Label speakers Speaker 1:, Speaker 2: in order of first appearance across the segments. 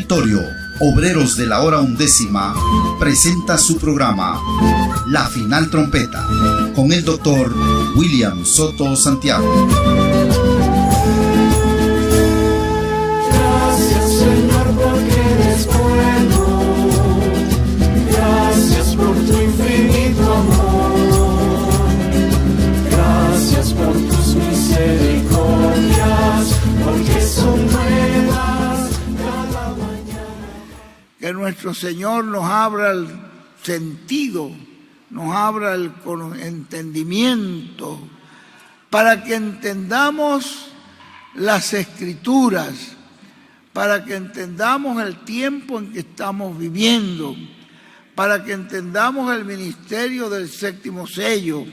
Speaker 1: Territorio, Obreros de la Hora Undécima, presenta su programa La Final Trompeta, con el doctor William Soto Santiago.
Speaker 2: Gracias, Señor, porque eres bueno. Gracias por tu infinito amor. Gracias por tus misericordias, porque son nuevas cada mañana.
Speaker 3: Que nuestro Señor nos abra el sentido, nos abra el entendimiento, para que entendamos las Escrituras, para que entendamos el tiempo en que estamos viviendo, para que entendamos el ministerio del séptimo sello,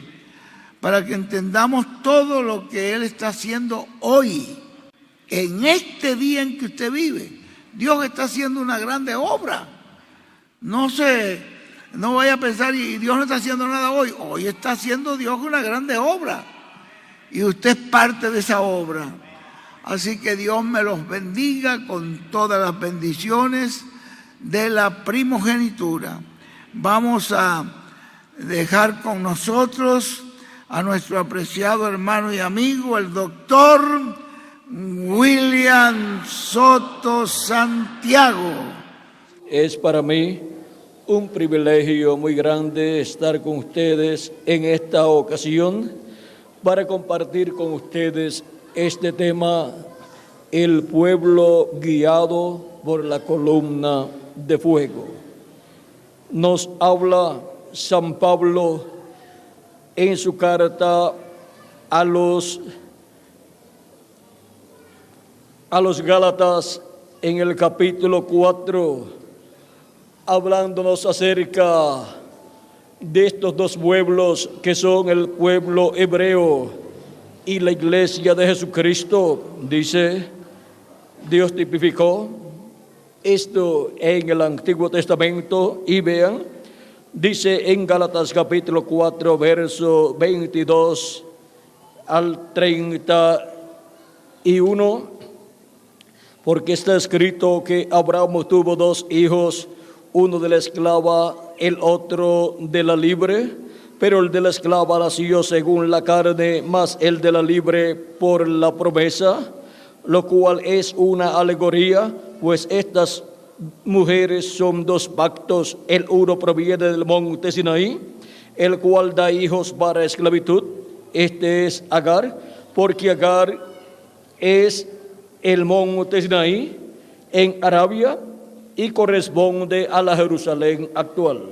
Speaker 3: para que entendamos todo lo que Él está haciendo hoy, en este día en que usted vive. Dios está haciendo una grande obra. No vaya a pensar, y Dios no está haciendo nada hoy. Hoy está haciendo Dios una grande obra. Y usted es parte de esa obra. Así que Dios me los bendiga con todas las bendiciones de la primogenitura. Vamos a dejar con nosotros a nuestro apreciado hermano y amigo, el doctor William Soto Santiago.
Speaker 4: Es para mí un privilegio muy grande estar con ustedes en esta ocasión para compartir con ustedes este tema, el pueblo guiado por la columna de fuego. Nos habla San Pablo en su carta a los Gálatas en el capítulo 4, hablándonos acerca de estos dos pueblos que son el pueblo hebreo y la iglesia de Jesucristo. Dice, Dios tipificó esto en el Antiguo Testamento y vean, dice en Gálatas capítulo 4, verso 22 al 31, porque está escrito que Abraham tuvo dos hijos, uno de la esclava, el otro de la libre, pero el de la esclava nació según la carne, más el de la libre por la promesa, lo cual es una alegoría, pues estas mujeres son dos pactos, el uno proviene del monte Sinaí, el cual da hijos para esclavitud, este es Agar, porque Agar es el monte Sinaí en Arabia y corresponde a la Jerusalén actual,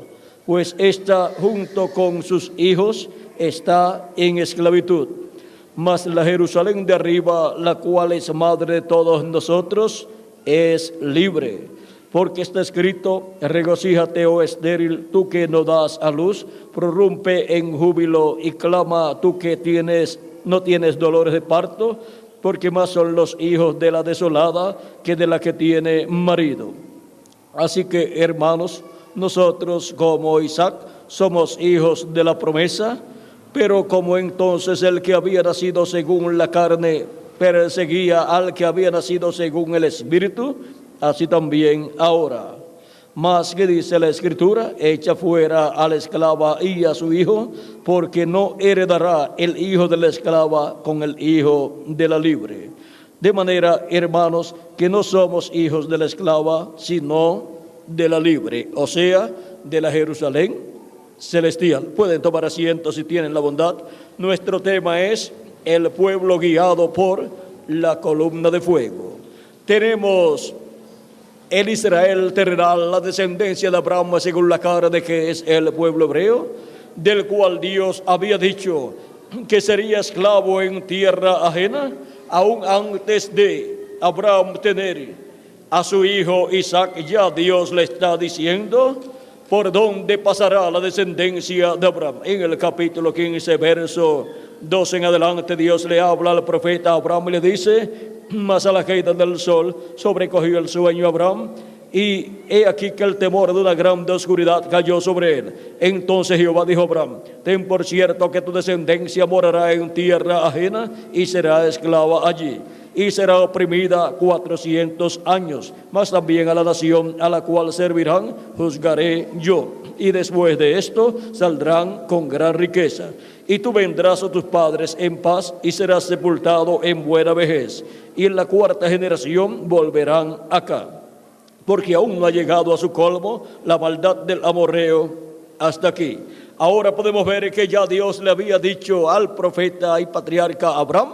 Speaker 4: pues esta junto con sus hijos está en esclavitud. Mas la Jerusalén de arriba, la cual es madre de todos nosotros, es libre. Porque está escrito, regocíjate, oh estéril, tú que no das a luz, prorrumpe en júbilo y clama, tú que no tienes dolores de parto, porque más son los hijos de la desolada que de la que tiene marido. Así que, hermanos, nosotros como Isaac somos hijos de la promesa, pero como entonces el que había nacido según la carne perseguía al que había nacido según el Espíritu, así también ahora. Mas que dice la Escritura, echa fuera a la esclava y a su hijo, porque no heredará el hijo de la esclava con el hijo de la libre. De manera, hermanos, que no somos hijos de la esclava, sino de la libre, o sea, de la Jerusalén celestial. Pueden tomar asiento si tienen la bondad. Nuestro tema es el pueblo guiado por la columna de fuego. Tenemos el Israel terrenal, la descendencia de Abraham según la carne, que es el pueblo hebreo, del cual Dios había dicho que sería esclavo en tierra ajena, aún antes de Abraham tener a su hijo Isaac. Ya Dios le está diciendo por dónde pasará la descendencia de Abraham. En el capítulo 15, verso 12 en adelante, Dios le habla al profeta Abraham y le dice, mas a la caída del sol sobrecogió el sueño a Abraham, y he aquí que el temor de una grande oscuridad cayó sobre él. Entonces Jehová dijo a Abraham, ten por cierto que tu descendencia morará en tierra ajena y será esclava allí. y será oprimida 400 años. Mas también a la nación a la cual servirán juzgaré yo. Y después de esto saldrán con gran riqueza. Y tú vendrás a tus padres en paz y serás sepultado en buena vejez. Y en la cuarta generación volverán acá. Porque aún no ha llegado a su colmo la maldad del amorreo hasta aquí. Ahora podemos ver que ya Dios le había dicho al profeta y patriarca Abraham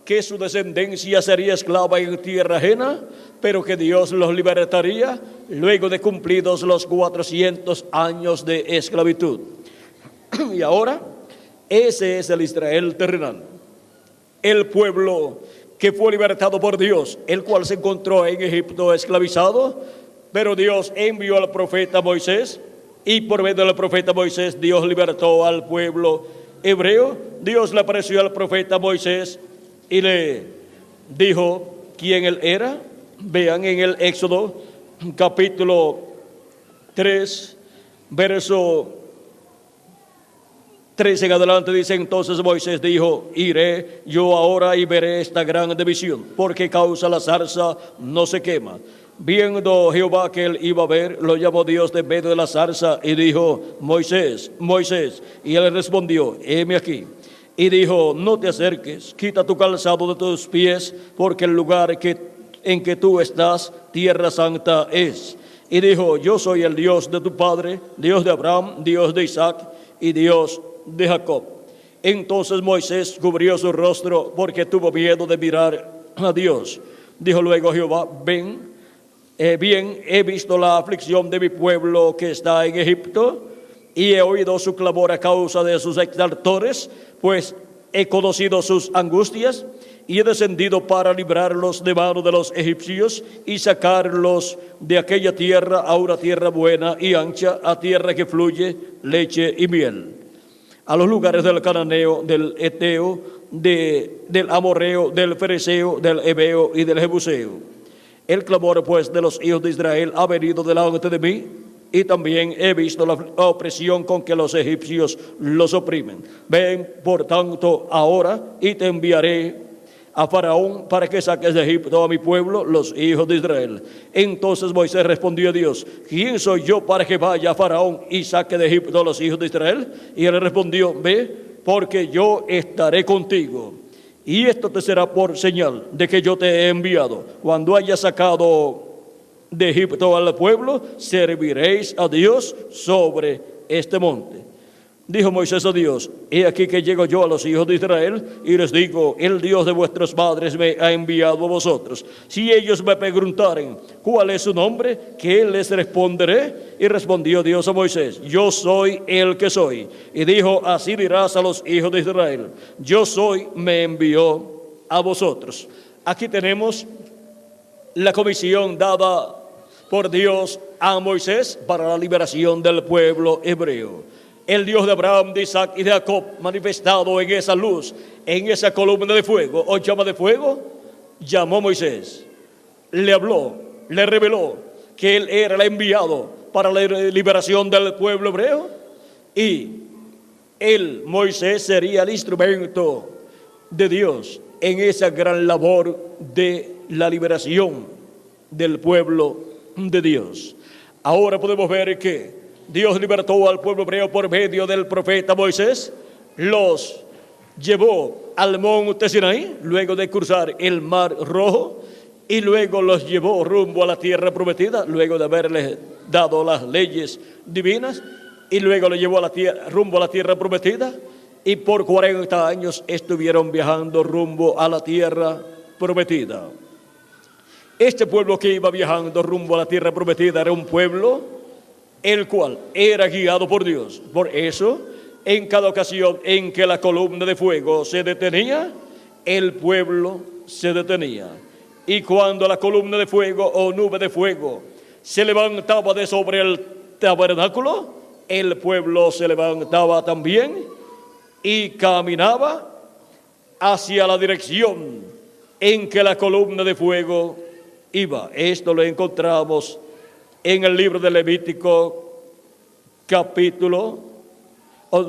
Speaker 4: que su descendencia sería esclava en tierra ajena, pero que Dios los libertaría luego de cumplidos los 400 años de esclavitud. Y ahora, ese es el Israel terrenal, el pueblo que fue libertado por Dios, el cual se encontró en Egipto esclavizado, pero Dios envió al profeta Moisés, y por medio del profeta Moisés Dios libertó al pueblo hebreo. Dios le apareció al profeta Moisés y le dijo quién él era. Vean en el Éxodo capítulo 3, verso 13 en adelante, dice: entonces Moisés dijo: iré yo ahora y veré esta gran división, porque causa la zarza no se quema. Viendo Jehová que él iba a ver, lo llamó Dios de medio de la zarza y dijo: Moisés, Moisés. Y él respondió: heme aquí. Y dijo: no te acerques, quita tu calzado de tus pies, porque el lugar en que tú estás, tierra santa es. Y dijo: yo soy el Dios de tu padre, Dios de Abraham, Dios de Isaac y Dios de Jacob. Entonces Moisés cubrió su rostro porque tuvo miedo de mirar a Dios. Dijo luego Jehová: bien, he visto la aflicción de mi pueblo que está en Egipto, y he oído su clamor a causa de sus exaltores, pues he conocido sus angustias, y he descendido para librarlos de mano de los egipcios y sacarlos de aquella tierra a una tierra buena y ancha, a tierra que fluye leche y miel, a los lugares del cananeo, del eteo, del amorreo, del fereceo, del heveo y del jebuseo. El clamor pues de los hijos de Israel ha venido delante de mí, y también he visto la opresión con que los egipcios los oprimen. Ven por tanto ahora y te enviaré a Faraón para que saques de Egipto a mi pueblo, los hijos de Israel. Entonces Moisés respondió a Dios: ¿quién soy yo para que vaya a Faraón y saque de Egipto a los hijos de Israel? Y él respondió: ve, porque yo estaré contigo. Y esto te será por señal de que yo te he enviado. Cuando hayas sacado de Egipto al pueblo, serviréis a Dios sobre este monte. Dijo Moisés a Dios: he aquí que llego yo a los hijos de Israel y les digo: el Dios de vuestros padres me ha enviado a vosotros. Si ellos me preguntaren cuál es su nombre, ¿qué les responderé? Y respondió Dios a Moisés: yo soy el que soy. Y dijo: así dirás a los hijos de Israel: yo soy, me envió a vosotros. Aquí tenemos la comisión dada por Dios a Moisés para la liberación del pueblo hebreo. El Dios de Abraham, de Isaac y de Jacob, manifestado en esa luz, en esa columna de fuego o llama de fuego, llamó a Moisés, le habló, le reveló que él era el enviado para la liberación del pueblo hebreo, y él, Moisés, sería el instrumento de Dios en esa gran labor de la liberación del pueblo de Dios. Ahora podemos ver que Dios libertó al pueblo hebreo por medio del profeta Moisés, los llevó al monte Sinaí, luego de cruzar el mar Rojo, y luego los llevó rumbo a la tierra prometida, luego de haberles dado las leyes divinas, y luego los llevó a rumbo a la tierra prometida, y por 40 años estuvieron viajando rumbo a la tierra prometida. Este pueblo que iba viajando rumbo a la tierra prometida era un pueblo el cual era guiado por Dios. Por eso, en cada ocasión en que la columna de fuego se detenía, el pueblo se detenía. Y cuando la columna de fuego o nube de fuego se levantaba de sobre el tabernáculo, el pueblo se levantaba también y caminaba hacia la dirección en que la columna de fuego iba. Esto lo encontramos en el libro de Levítico,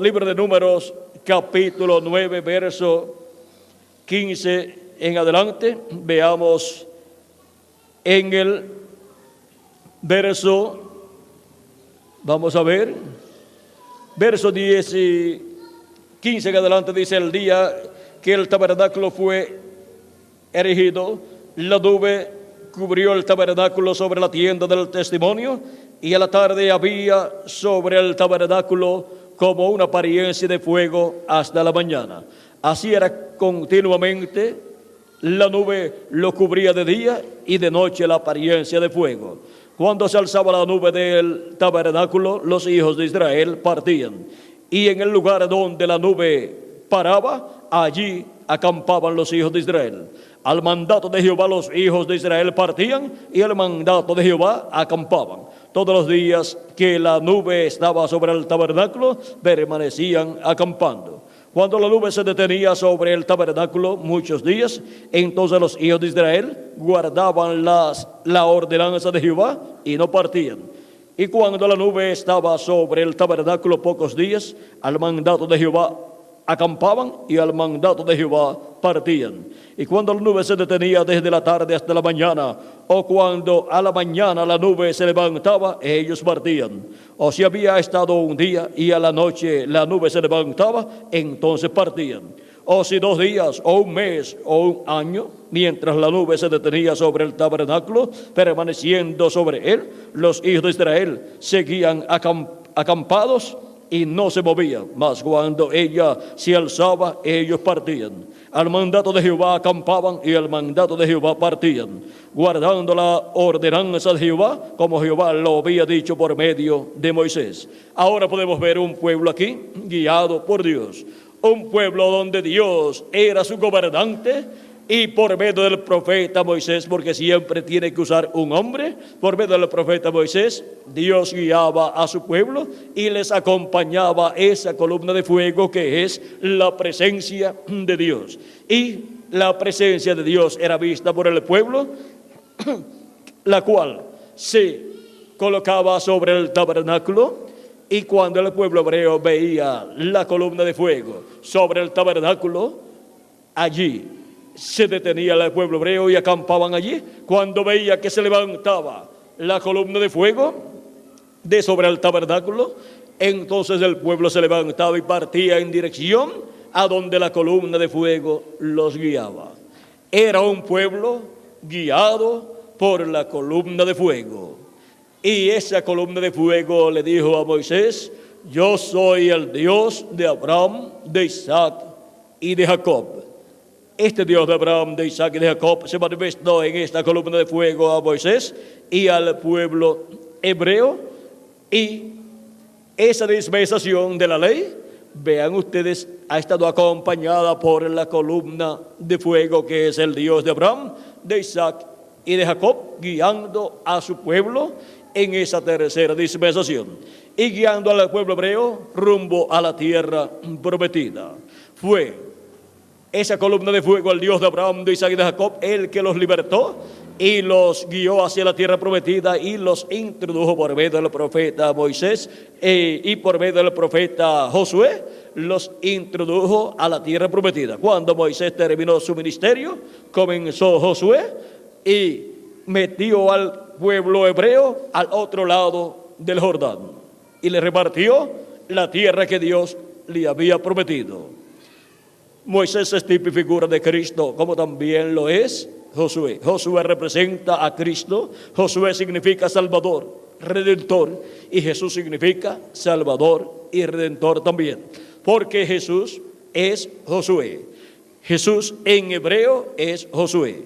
Speaker 4: libro de Números, capítulo 9, verso 15 en adelante, veamos en el verso, vamos a ver, verso 10 y 15 en adelante, dice: el día que el tabernáculo fue erigido, la nube cubrió el tabernáculo sobre la tienda del testimonio, y a la tarde había sobre el tabernáculo como una apariencia de fuego hasta la mañana. Así era continuamente, la nube lo cubría de día y de noche la apariencia de fuego. Cuando se alzaba la nube del tabernáculo, los hijos de Israel partían, y en el lugar donde la nube paraba, allí acampaban los hijos de Israel. Al mandato de Jehová los hijos de Israel partían, y al mandato de Jehová acampaban. Todos los días que la nube estaba sobre el tabernáculo, permanecían acampando. Cuando la nube se detenía sobre el tabernáculo muchos días, entonces los hijos de Israel guardaban la ordenanza de Jehová y no partían. Y cuando la nube estaba sobre el tabernáculo pocos días, al mandato de Jehová acampaban, y al mandato de Jehová partían. Y cuando la nube se detenía desde la tarde hasta la mañana, o cuando a la mañana la nube se levantaba, ellos partían. O si había estado un día y a la noche la nube se levantaba, entonces partían. O si 2 días, o un mes, o un año, mientras la nube se detenía sobre el tabernáculo, permaneciendo sobre él, los hijos de Israel seguían acampados y no se movían. Mas cuando ella se alzaba, ellos partían. Al mandato de Jehová acampaban, y al mandato de Jehová partían, guardando la ordenanza de Jehová, como Jehová lo había dicho por medio de Moisés. Ahora podemos ver un pueblo aquí guiado por Dios, un pueblo donde Dios era su gobernante, y por medio del profeta Moisés, porque siempre tiene que usar un hombre, por medio del profeta Moisés, Dios guiaba a su pueblo y les acompañaba esa columna de fuego que es la presencia de Dios. Y la presencia de Dios era vista por el pueblo, la cual se colocaba sobre el tabernáculo. Y cuando el pueblo hebreo veía la columna de fuego sobre el tabernáculo, allí se detenía el pueblo hebreo y acampaban allí. Cuando veía que se levantaba la columna de fuego de sobre el tabernáculo, entonces el pueblo se levantaba y partía en dirección a donde la columna de fuego los guiaba. Era un pueblo guiado por la columna de fuego. Y esa columna de fuego le dijo a Moisés: yo soy el Dios de Abraham, de Isaac y de Jacob. Este Dios de Abraham, de Isaac y de Jacob se manifestó en esta columna de fuego a Moisés y al pueblo hebreo. Y esa dispensación de la ley, vean ustedes, ha estado acompañada por la columna de fuego que es el Dios de Abraham, de Isaac y de Jacob, guiando a su pueblo en esa tercera dispensación y guiando al pueblo hebreo rumbo a la tierra prometida. Fue esa columna de fuego, el Dios de Abraham, de Isaac y de Jacob, el que los libertó y los guió hacia la tierra prometida y los introdujo por medio del profeta Moisés y por medio del profeta Josué, los introdujo a la tierra prometida. Cuando Moisés terminó su ministerio, comenzó Josué y metió al pueblo hebreo al otro lado del Jordán y le repartió la tierra que Dios le había prometido. Moisés es tipo y figura de Cristo, como también lo es Josué. Josué representa a Cristo. Josué significa Salvador, Redentor, y Jesús significa Salvador y Redentor también, porque Jesús es Josué. Jesús en hebreo es Josué.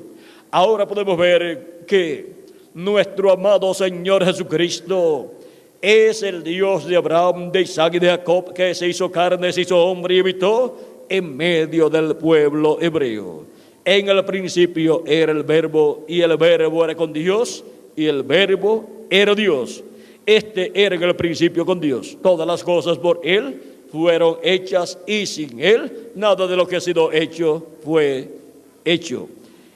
Speaker 4: Ahora podemos ver que nuestro amado Señor Jesucristo es el Dios de Abraham, de Isaac y de Jacob, que se hizo carne, se hizo hombre y habitó en medio del pueblo hebreo. En el principio era el Verbo, y el Verbo era con Dios, y el Verbo era Dios. Este era en el principio con Dios. Todas las cosas por Él fueron hechas, y sin Él nada de lo que ha sido hecho fue hecho.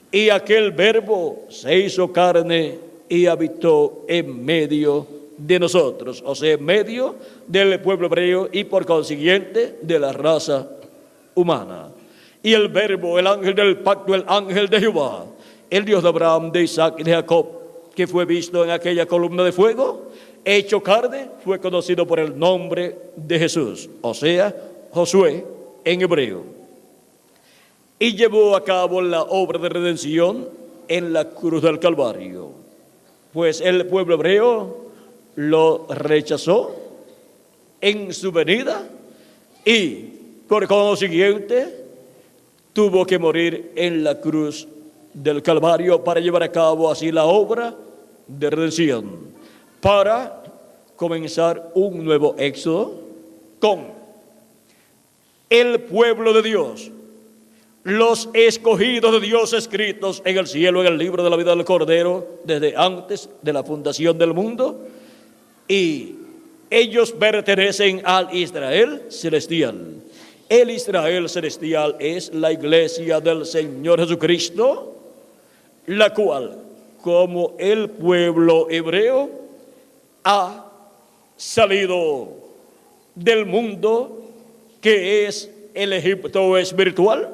Speaker 4: Y aquel Verbo se hizo carne y habitó en medio de nosotros, o sea, en medio del pueblo hebreo y por consiguiente de la raza humana. y el Verbo, el ángel del pacto, el ángel de Jehová, el Dios de Abraham, de Isaac y de Jacob, que fue visto en aquella columna de fuego, hecho carne, fue conocido por el nombre de Jesús, o sea, Josué en hebreo. Y llevó a cabo la obra de redención en la cruz del Calvario, pues el pueblo hebreo lo rechazó en su venida y por consiguiente tuvo que morir en la cruz del Calvario para llevar a cabo así la obra de redención, para comenzar un nuevo éxodo con el pueblo de Dios, los escogidos de Dios escritos en el cielo, en el libro de la vida del Cordero, desde antes de la fundación del mundo, y ellos pertenecen al Israel celestial. El Israel celestial es la iglesia del Señor Jesucristo, la cual, como el pueblo hebreo, ha salido del mundo que es el Egipto espiritual,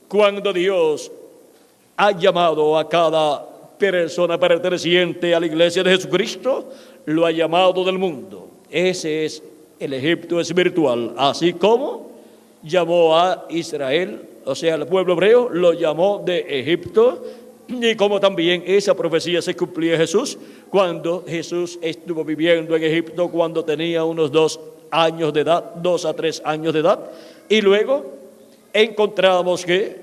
Speaker 4: cuando Dios ha llamado a cada persona perteneciente a la iglesia de Jesucristo, lo ha llamado del mundo. Ese es el Egipto espiritual, así como llamó a Israel, o sea, el pueblo hebreo lo llamó de Egipto, y como también esa profecía se cumplía en Jesús, cuando Jesús estuvo viviendo en Egipto cuando tenía unos 2 años de edad, 2 a 3 años de edad, y luego encontramos que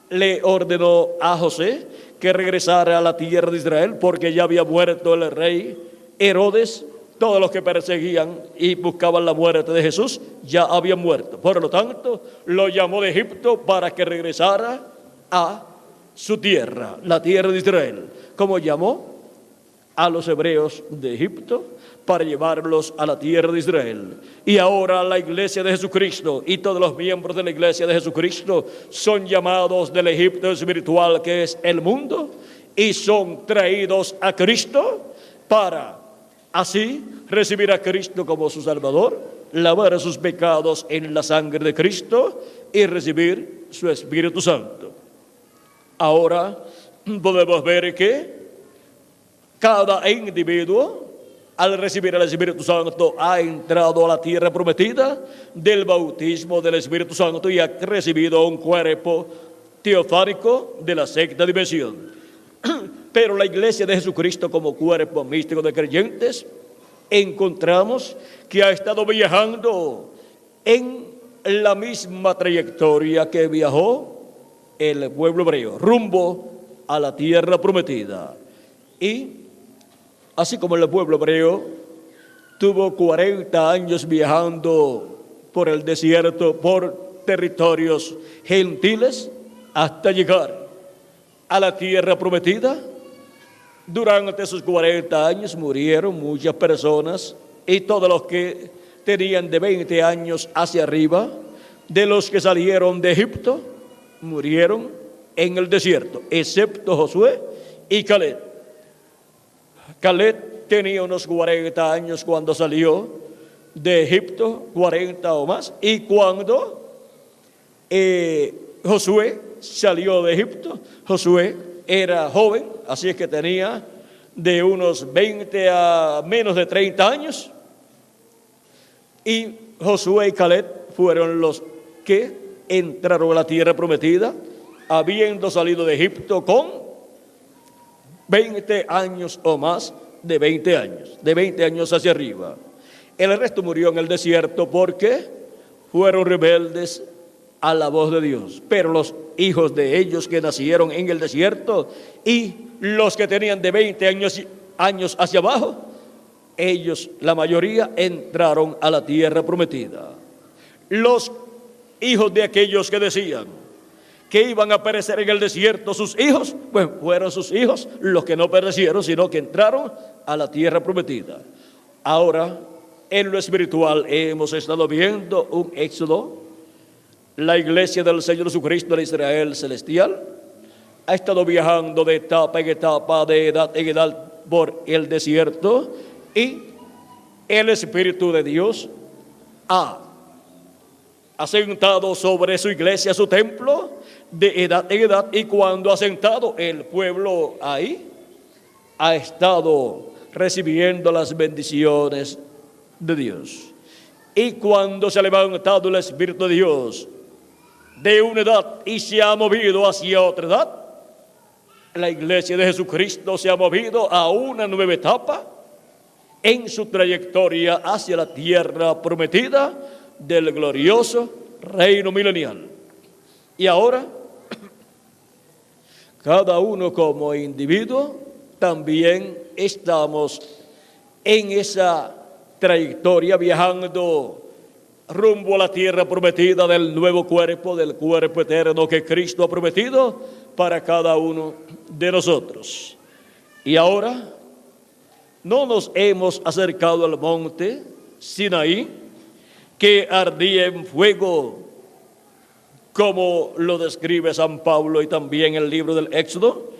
Speaker 4: le ordenó a José que regresara a la tierra de Israel, porque ya había muerto el rey Herodes. Todos los que perseguían y buscaban la muerte de Jesús ya habían muerto. Por lo tanto, lo llamó de Egipto para que regresara a su tierra, la tierra de Israel, como llamó a los hebreos de Egipto para llevarlos a la tierra de Israel. Y ahora la iglesia de Jesucristo y todos los miembros de la iglesia de Jesucristo son llamados del Egipto espiritual, que es el mundo, y son traídos a Cristo para así recibir a Cristo como su Salvador, lavar sus pecados en la sangre de Cristo y recibir su Espíritu Santo. Ahora podemos ver que cada individuo, al recibir el Espíritu Santo, ha entrado a la tierra prometida del bautismo del Espíritu Santo y ha recibido un cuerpo teofánico de la sexta dimensión. Pero la iglesia de Jesucristo, como cuerpo místico de creyentes, encontramos que ha estado viajando en la misma trayectoria que viajó el pueblo hebreo, rumbo a la tierra prometida. Y así como el pueblo hebreo tuvo 40 años viajando por el desierto, por territorios gentiles, hasta llegar a la tierra prometida, durante esos 40 años murieron muchas personas, y todos los que tenían de 20 años hacia arriba, de los que salieron de Egipto, murieron en el desierto, excepto Josué y Caleb. Caleb tenía unos 40 años cuando salió de Egipto, 40 o más, y cuando Josué salió de Egipto, Josué era joven, así es que tenía de unos 20 a menos de 30 años, y Josué y Caleb fueron los que entraron a la tierra prometida, habiendo salido de Egipto con 20 años o más de 20 años hacia arriba. El resto murió en el desierto porque fueron rebeldes a la voz de Dios. Pero los hijos de ellos que nacieron en el desierto y los que tenían de 20 años hacia abajo, ellos, la mayoría, entraron a la tierra prometida. Los hijos de aquellos que decían que iban a perecer en el desierto, sus hijos, pues fueron sus hijos los que no perecieron, sino que entraron a la tierra prometida. Ahora, en lo espiritual, hemos estado viendo un éxodo. La iglesia del Señor Jesucristo de Israel celestial ha estado viajando de etapa en etapa, de edad en edad por el desierto, y el Espíritu de Dios ha asentado sobre su iglesia, su templo, de edad en edad, y cuando ha sentado el pueblo ahí, ha estado recibiendo las bendiciones de Dios. Y cuando se ha levantado el Espíritu de Dios de una edad y se ha movido hacia otra edad, la iglesia de Jesucristo se ha movido a una nueva etapa en su trayectoria hacia la tierra prometida del glorioso reino milenial. Y ahora, cada uno como individuo, también estamos en esa trayectoria viajando rumbo a la tierra prometida del nuevo cuerpo, del cuerpo eterno que Cristo ha prometido para cada uno de nosotros. Y ahora no nos hemos acercado al monte Sinaí, que ardía en fuego, como lo describe San Pablo y también el libro del Éxodo.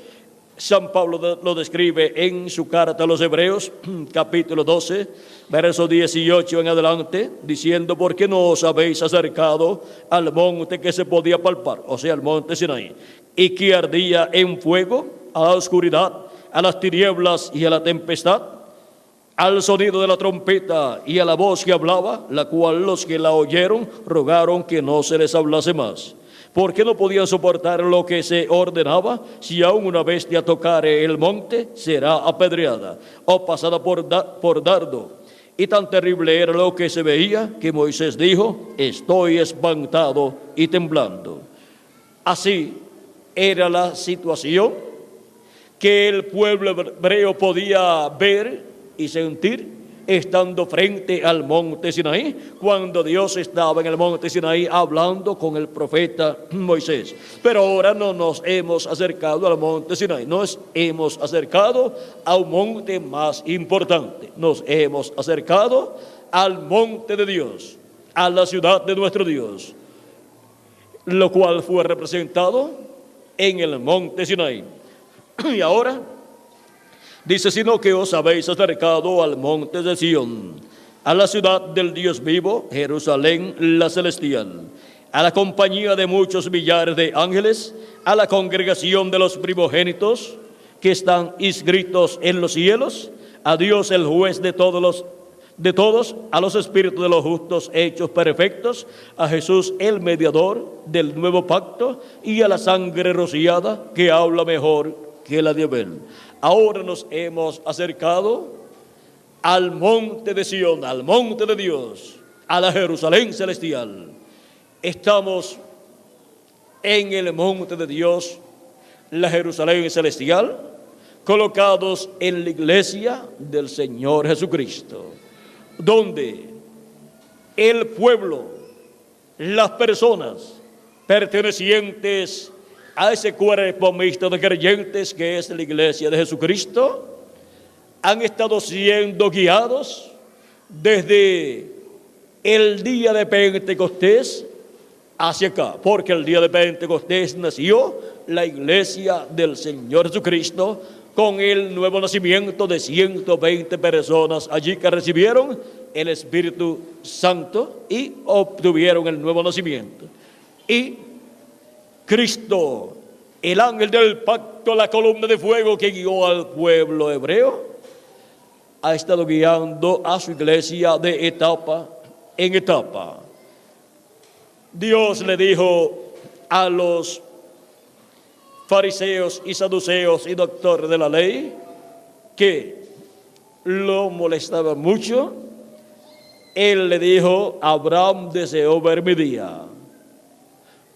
Speaker 4: San Pablo lo describe en su carta a los Hebreos, capítulo 12, verso 18 en adelante, diciendo: ¿por qué no os habéis acercado al monte que se podía palpar? O sea, al monte Sinaí, y que ardía en fuego, a la oscuridad, a las tinieblas y a la tempestad, al sonido de la trompeta y a la voz que hablaba, la cual los que la oyeron rogaron que no se les hablase más, porque no podían soportar lo que se ordenaba. Si aún una bestia tocare el monte, será apedreada o pasada por dardo. Y tan terrible era lo que se veía, que Moisés dijo: estoy espantado y temblando. Así era la situación que el pueblo hebreo podía ver y sentir estando frente al monte Sinaí, cuando Dios estaba en el monte Sinaí hablando con el profeta Moisés. Pero ahora no nos hemos acercado al monte Sinaí, nos hemos acercado a un monte más importante. Nos hemos acercado al monte de Dios, a la ciudad de nuestro Dios, lo cual fue representado en el monte Sinaí. Y ahora dice: sino que os habéis acercado al monte de Sión, a la ciudad del Dios vivo, Jerusalén la celestial, a la compañía de muchos millares de ángeles, a la congregación de los primogénitos que están inscritos en los cielos, a Dios el juez de todos, a los espíritus de los justos hechos perfectos, a Jesús el mediador del nuevo pacto, y a la sangre rociada que habla mejor que la de Abel. Ahora nos hemos acercado al monte de Sión, al monte de Dios, a la Jerusalén celestial. Estamos en el monte de Dios, la Jerusalén celestial, colocados en la iglesia del Señor Jesucristo, donde el pueblo, las personas pertenecientes a ese cuerpo mixto de creyentes que es la iglesia de Jesucristo, han estado siendo guiados desde el día de Pentecostés hacia acá, porque el día de Pentecostés nació la iglesia del Señor Jesucristo, con el nuevo nacimiento de 120 personas allí que recibieron el Espíritu Santo y obtuvieron el nuevo nacimiento. Y Cristo, el ángel del pacto, la columna de fuego que guió al pueblo hebreo, ha estado guiando a su iglesia de etapa en etapa. Dios le dijo a los fariseos y saduceos y doctores de la ley que lo molestaba mucho. Él le dijo: Abraham deseó ver mi día,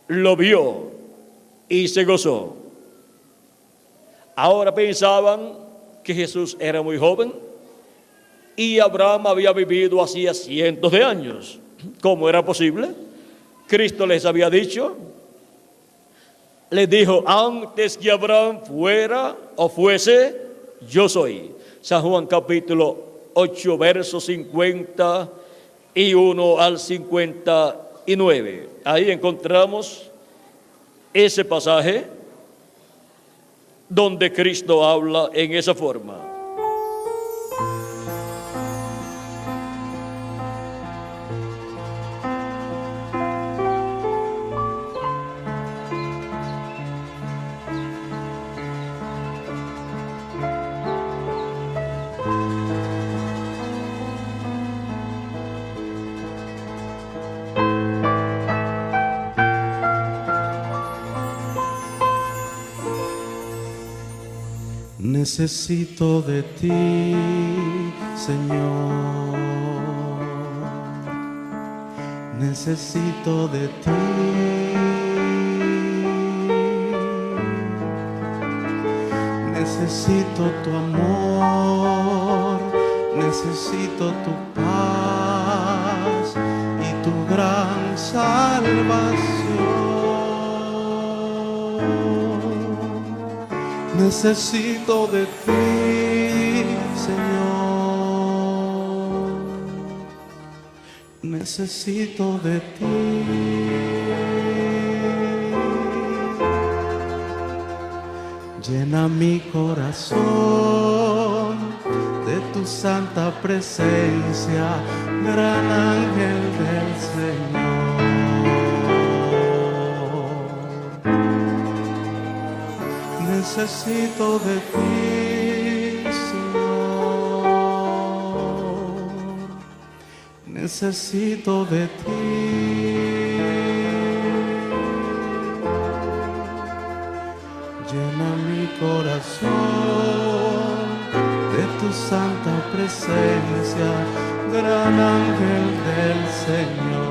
Speaker 4: lo vio y se gozó. Ahora pensaban que Jesús era muy joven y Abraham había vivido hacía cientos de años. ¿Cómo era posible? Cristo les había dicho, les dijo: antes que Abraham fuera o fuese, yo soy. San Juan capítulo 8, versos 51 al 59. Ahí encontramos ese pasaje donde Cristo habla en esa forma.
Speaker 2: Necesito de ti, Señor. Necesito de ti. Necesito tu amor, necesito tu paz y tu gran salvación. Necesito de ti, Señor. Necesito de ti. Llena mi corazón de tu santa presencia, gran ángel del Señor. Necesito de ti, Señor. Necesito de ti. Llena mi corazón de tu santa presencia, gran ángel del Señor.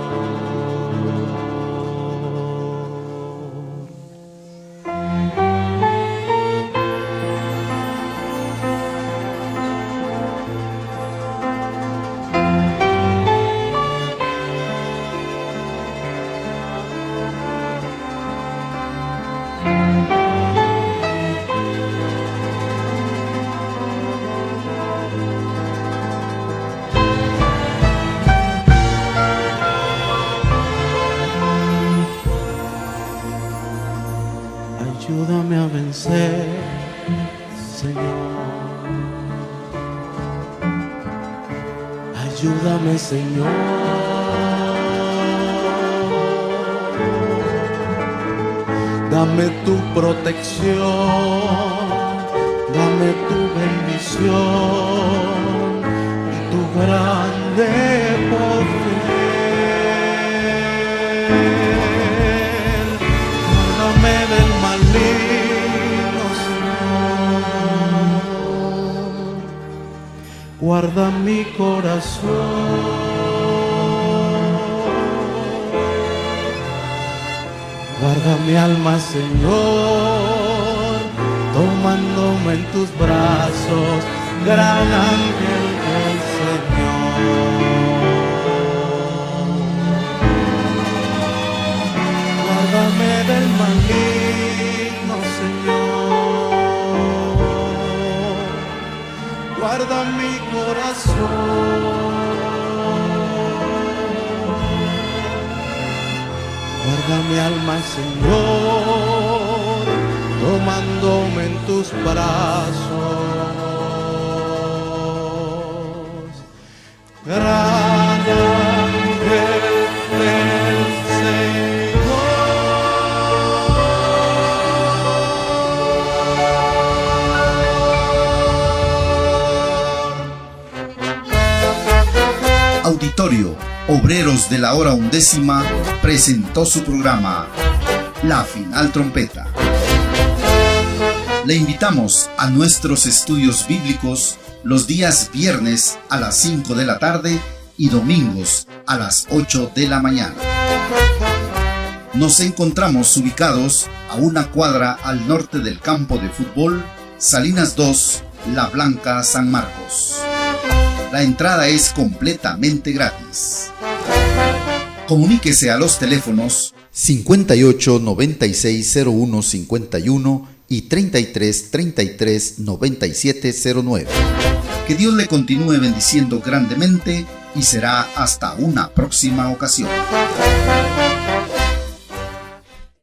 Speaker 2: Ayúdame a vencer, Señor. Ayúdame, Señor. Dame tu protección, dame tu bendición y tu grande poder. Guárdame del maligno, Señor. Guarda mi corazón. Guarda mi alma, Señor, tomándome en tus brazos, gran ángel del Señor. Guárdame del maligno, Señor. Guarda mi corazón. Guarda mi alma, Señor, tomándome en tus brazos. Gran ángel del
Speaker 1: Señor. Auditorio Obreros de la Hora Undécima presentó su programa La Final Trompeta. Le invitamos a nuestros estudios bíblicos los días viernes a las 5 de la tarde y domingos a las 8 de la mañana. Nos encontramos ubicados a una cuadra al norte del campo de fútbol Salinas 2, La Blanca, San Marcos. La entrada es completamente gratis. Comuníquese a los teléfonos 58 96 01 51 y 33 33 97 09. Que Dios le continúe bendiciendo grandemente y será hasta una próxima ocasión.